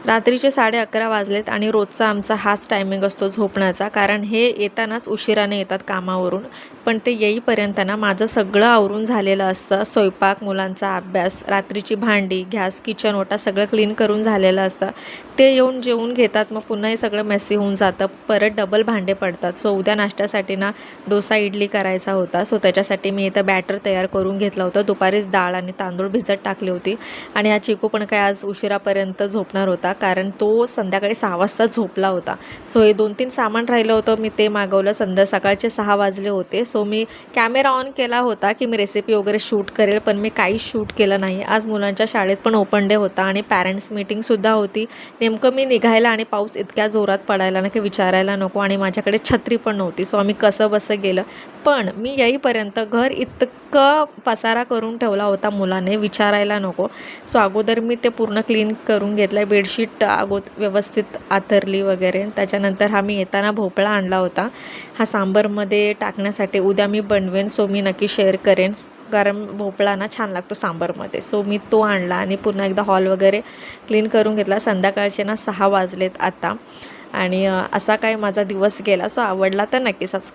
रात्रीचे 11:30 वाजलेत आणि रोजचा आमचा हाच टायमिंग असतो झोपण्याचा, कारण हे येतानाच उशिराने येतात कामावरून. पण ते येईपर्यंत ना माझं सगळं आवरून झालेलं असतं. स्वयंपाक, मुलांचा अभ्यास, रात्रीची भांडी, गॅस, किचन ओटा सगळं क्लीन करून झालेलं असतं. ते येऊन जेवून घेतात, मग पुन्हा हे सगळं मेसी होऊन जातं. परत डबल भांडे पडतात. सो उद्या नाश्त्यासाठी ना डोसा इडली करायचा होता. सो त्याच्यासाठी मी इथं बॅटर तयार करून घेतलं होतं. दुपारीच डाळ आणि तांदूळ भिजत टाकली होती. आणि हा चिकू पण काय आज उशिरापर्यंत झोपणार होता, कारण तो संध्याकाळी 6 वाजता झोपला होता. सो हे 2-3 सामान राहिलं होतं, मी ते मागवलं. सकाळचे 6 वाजले होते. सो मी कॅमेरा ऑन केला होता की मी रेसिपी वगैरे शूट करेल, पण मी काहीच शूट केलं नाही. आज मुलांच्या शाळेत पण ओपन डे होता आणि पॅरेंट्स मीटिंगसुद्धा होती. नेमकं मी निघायला आणि पाऊस इतक्या जोरात पडायला ना की विचारायला नको, आणि माझ्याकडे छत्री पण नव्हती. सो आम्ही कसं बसं गेलं. पण मी येईपर्यंत घर इतकं पसारा करून ठेवला होता मुलाने, विचारायला नको. सो अगोदर मी ते पूर्ण क्लीन करून घेतलं आहे. बेडशीट व्यवस्थित आथरली वगैरे. त्याच्यानंतर हा मी येताना भोपळा आणला होता. हा सांबारमध्ये टाकण्यासाठी उद्या मी बनवेन. सो मी नक्की शेअर करेन, कारण भोपळा ना छान लागतो सांबारमध्ये. सो मी तो आणला आणि पुन्हा एकदा हॉल वगैरे क्लीन करून घेतला. संध्याकाळचे ना 6 वाजलेत आता. आणि असा काय माझा दिवस गेला. सो आवडला तर नक्की सबस्क्राईब